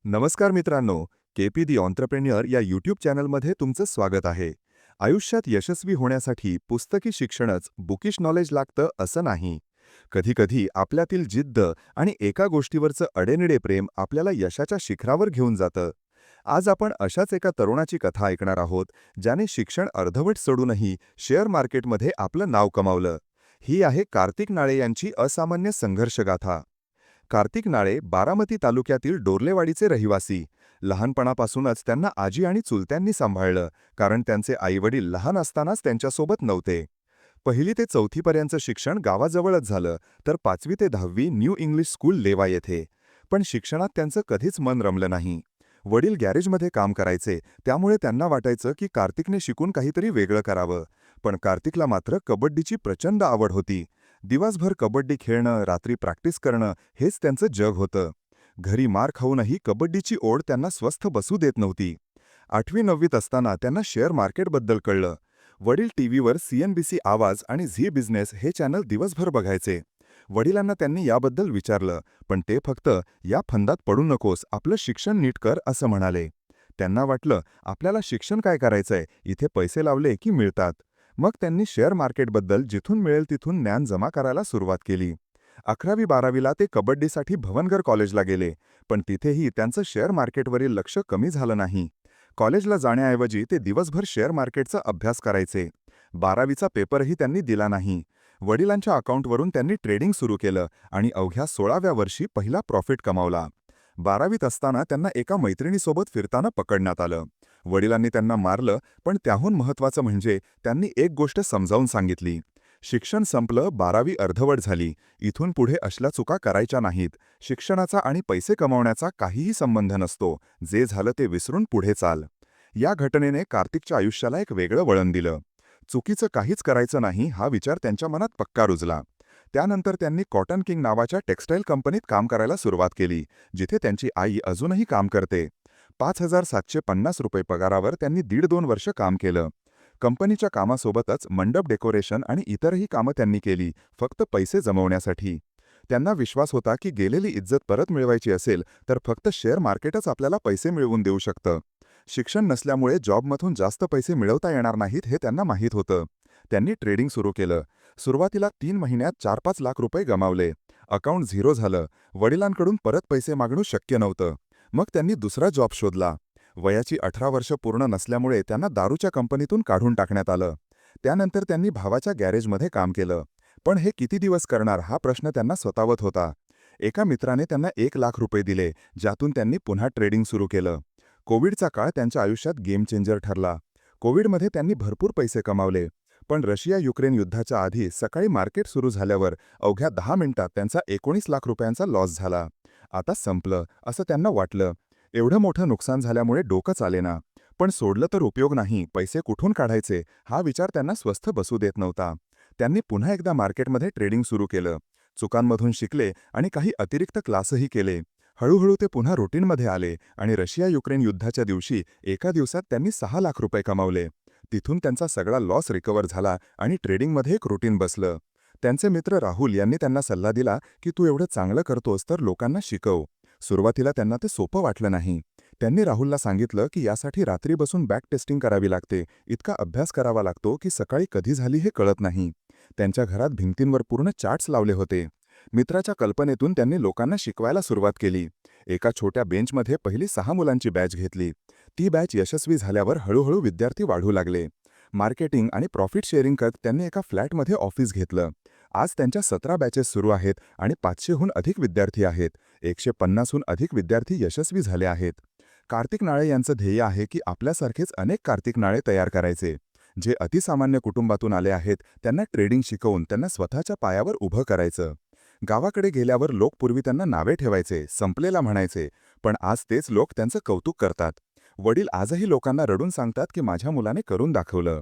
नमस्कार मित्रांनो, केपी दी ऑन्त्रप्रेन्युअर या यूट्यूब चॅनलमध्ये तुमचं स्वागत आहे. आयुष्यात यशस्वी होण्यासाठी पुस्तकी शिक्षणच बुकिश नॉलेज लागतं असं नाही. कधीकधी आपल्यातील जिद्द आणि एका गोष्टीवरचं अडेनिडे प्रेम आपल्याला यशाच्या शिखरावर घेऊन जातं. आज आपण अशाच एका तरुणाची कथा ऐकणार आहोत, ज्याने शिक्षण अर्धवट सोडूनही शेअर मार्केटमध्ये आपलं नाव कमावलं. ही आहे कार्तिक नाळे यांची असामान्य संघर्षगाथा. कार्तिक नाळे बारामती तालुक्यातील डोर्लेवाडीचे रहिवासी. लहानपणापासूनच त्यांना आजी आणि चुलत्यांनी सांभाळलं, कारण त्यांचे आईवडील लहान असतानाच त्यांच्यासोबत नव्हते. पहिली ते चौथीपर्यंतचं शिक्षण गावाजवळच झालं, तर 5वी ते 10वी न्यू इंग्लिश स्कूल लेवा येथे. पण शिक्षणात त्यांचं कधीच मन रमलं नाही. वडील गॅरेजमध्ये काम करायचे, त्यामुळे त्यांना वाटायचं की कार्तिकने शिकून काहीतरी वेगळं करावं. पण कार्तिकला मात्र कबड्डीची प्रचंड आवड होती. दिवसभर कबड्डी खेळणं, रात्री प्रॅक्टिस करणं हेच त्यांचं जग होतं. घरी मार खाऊनही कबड्डीची ओढ त्यांना स्वस्थ बसू देत नव्हती. 8वी-9वीत असताना त्यांना शेअर मार्केटबद्दल कळलं. वडील टीव्हीवर CNBC आवाज आणि झी बिझनेस हे चॅनल दिवसभर बघायचे. वडिलांना त्यांनी याबद्दल विचारलं, पण ते फक्त "या फंदात पडू नकोस, आपलं शिक्षण नीट कर" असं म्हणाले. त्यांना वाटलं, आपल्याला शिक्षण काय करायचंय, इथे पैसे लावले की मिळतात. मग त्यांनी शेअर मार्केटबद्दल जिथून मिळेल तिथून ज्ञान जमा करायला सुरुवात केली. 11वी-12वीला ते कबड्डीसाठी भवनगर कॉलेजला गेले, पण तिथेही त्यांचं शेअर मार्केटवरील लक्ष कमी झालं नाही. कॉलेजला जाण्याऐवजी ते दिवसभर शेअर मार्केटचा अभ्यास करायचे. 12वीचा पेपरही त्यांनी दिला नाही. वडिलांच्या अकाउंटवरून त्यांनी ट्रेडिंग सुरू केलं आणि अवघ्या 16व्या वर्षी पहिला प्रॉफिट कमावला. 12वीत असताना त्यांना एका मैत्रिणीसोबत फिरताना पकडण्यात आलं. वडिलांनी त्यांना मारलं, पण त्याहून महत्त्वाचं म्हणजे त्यांनी एक गोष्ट समजावून सांगितली. शिक्षण संपलं, 12वी अर्धवट झाली. इथून पुढे असल्या चुका करायच्या नाहीत. शिक्षणाचा आणि पैसे कमावण्याचा काहीही संबंध नसतो. जे झालं ते विसरून पुढे चाल. या घटनेने कार्तिकच्या आयुष्याला एक वेगळं वळण दिलं. चुकीचं काहीच करायचं नाही हा विचार त्यांच्या मनात पक्का रुजला. त्यानंतर त्यांनी कॉटन किंग नावाच्या टेक्सटाईल कंपनीत काम करायला सुरुवात केली, जिथे त्यांची आई अजूनही काम करते. ₹5,750 पगारावर त्यांनी 1.5-2 वर्ष काम केलं. कंपनीच्या कामासोबतच मंडप डेकोरेशन आणि इतरही कामं त्यांनी केली, फक्त पैसे जमवण्यासाठी. त्यांना विश्वास होता की गेलेली इज्जत परत मिळवायची असेल तर फक्त शेअर मार्केटच आपल्याला पैसे मिळवून देऊ शकतं. शिक्षण नसल्यामुळे जॉबमधून जास्त पैसे मिळवता येणार नाहीत हे त्यांना माहीत होतं. त्यांनी ट्रेडिंग सुरू केलं. सुरुवातीला 3 महिन्यात 4-5 लाख रुपये गमावले. अकाउंट झिरो झालं. वडिलांकडून परत पैसे मागणं शक्य नव्हतं. मग त्यांनी दुसरा जॉब शोधला. वयाची 18 वर्ष पूर्ण नसल्यामुळे त्यांना दारूच्या कंपनीतून काढून टाकण्यात आलं. त्यानंतर त्यांनी भावाच्या गॅरेजमध्ये काम केलं. पण हे किती दिवस करणार हा प्रश्न त्यांना सतावत होता. एका मित्राने त्यांना 1 लाख रुपये दिले, ज्यातून त्यांनी पुन्हा ट्रेडिंग सुरू केलं. कोविडचा काळ त्यांच्या आयुष्यात गेम चेंजर ठरला. कोविडमध्ये त्यांनी भरपूर पैसे कमावले. पण रशिया-युक्रेन युद्धाच्या आधी सकाळी मार्केट सुरू झाल्यावर अवघ्या 10 मिनिटात त्यांचा 19 लाख रुपयांचा लॉस झाला. आता संपलं असं त्यांना वाटलं. एवढं मोठं नुकसान झाल्यामुळे डोकं चालेना. पण सोडलं तर उपयोग नाही, पैसे कुठून काढायचे हा विचार त्यांना स्वस्थ बसू देत नव्हता. त्यांनी पुन्हा एकदा मार्केटमध्ये ट्रेडिंग सुरू केलं. चुकांमधून शिकले आणि काही अतिरिक्त क्लासही केले. हळूहळू ते पुन्हा रुटीनमध्ये आले आणि रशिया-युक्रेन युद्धाच्या दिवशी एका दिवसात त्यांनी 6 लाख रुपये कमावले. तिथून त्यांचा सगळा लॉस रिकव्हर झाला आणि ट्रेडिंगमध्ये एक रुटीन बसलं. त्यांचे मित्र राहुल यांनी त्यांना सल्ला दिला की तू एवढं चांगलं करतोस तर लोकांना शिकव. सुरुवातीला त्यांना ते सोपं वाटलं नाही. त्यांनी राहुलला सांगितलं की यासाठी रात्री बसून बॅक टेस्टिंग करावी लागते, इतका अभ्यास करावा लागतो की सकाळी कधी झाली हे कळत नाही. त्यांच्या घरात भिंतींवर पूर्ण चार्ट्स लावले होते. मित्राच्या कल्पनेतून त्यांनी लोकांना शिकवायला सुरुवात केली. एका छोट्या बेंचमध्ये पहिली 6 मुलांची बॅच घेतली. ती बॅच यशस्वी झाल्यावर हळूहळू विद्यार्थी वाढू लागले. मार्केटिंग आणि प्रॉफिट शेअरिंग करत त्यांनी एका फ्लॅटमध्ये ऑफिस घेतलं. आज त्यांच्या 17 बॅचेस सुरू आहेत आणि 500हून अधिक विद्यार्थी आहेत. 150हून अधिक विद्यार्थी यशस्वी झाले आहेत. कार्तिक नाळे यांचं ध्येय आहे की आपल्यासारखेच अनेक कार्तिक नाळे तयार करायचे. जे अतिसामान्य कुटुंबातून आले आहेत त्यांना ट्रेडिंग शिकवून त्यांना स्वतःच्या पायावर उभं करायचं. गावाकडे गेल्यावर लोक पूर्वी त्यांना नावे ठेवायचे, संपलेला म्हणायचे, पण आज तेच लोक त्यांचं कौतुक करतात. वडील आजही लोकांना रडून सांगतात की माझ्या मुलाने करून दाखवलं.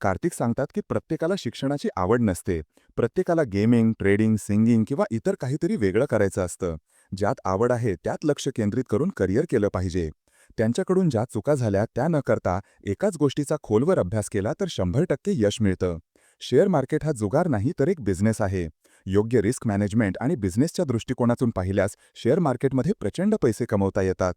कार्तिक सांगतात की प्रत्येकाला शिक्षणाची आवड नसते. प्रत्येकाला गेमिंग, ट्रेडिंग, सिंगिंग किंवा इतर काहीतरी वेगळं करायचं असतं. ज्यात आवड आहे त्यात लक्ष केंद्रित करून करिअर केलं पाहिजे. त्यांच्याकडून ज्या चुका झाल्या त्या न करता एकाच गोष्टीचा खोलवर अभ्यास केला तर 100% यश मिळतं. शेअर मार्केट हा जुगार नाही तर एक बिझनेस आहे. योग्य रिस्क मॅनेजमेंट आणि बिझनेसच्या दृष्टिकोनातून पाहिल्यास शेअर मार्केटमध्ये प्रचंड पैसे कमवता येतात.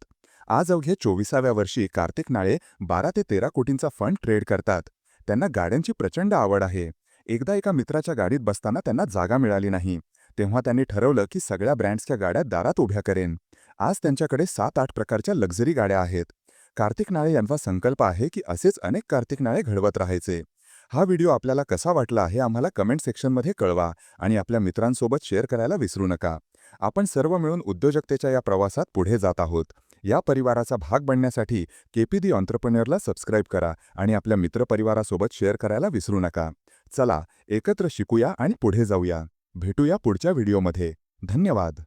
आज अवघ्या 24व्या वर्षी कार्तिक नाळे 12 ते 13 कोटींचा फंड ट्रेड करतात. त्यांना गाड्यांची प्रचंड आवड आहे. एकदा एका मित्राच्या गाडीत बसताना त्यांना जागा मिळाली नाही. तेव्हा त्यांनी ठरवलं की सगळ्या ब्रँड्सच्या गाड्या दारात उभ्या करेन. आज त्यांच्याकडे 7-8 प्रकारच्या लक्झरी गाड्या आहेत. कार्तिक नाळे यांचा संकल्प आहे की असेच अनेक कार्तिक नाळे घडवत राहायचे. हा व्हिडिओ आपल्याला कसा वाटला हे आम्हाला कमेंट सेक्शनमध्ये कळवा आणि आपल्या मित्रांसोबत शेअर करायला विसरू नका. आपण सर्व मिळून उद्योजकतेच्या या प्रवासात पुढे जात आहोत. या परिवाराचा भाग बनण्यासाठी केपी दी एंटरप्रेन्योरला सबस्क्राईब करा आणि आपल्या मित्रपरिवारासोबत शेअर करायला विसरू नका. चला, एकत्र शिकूया आणि पुढे जाऊया. भेटूया पुढच्या व्हिडिओमध्ये. धन्यवाद.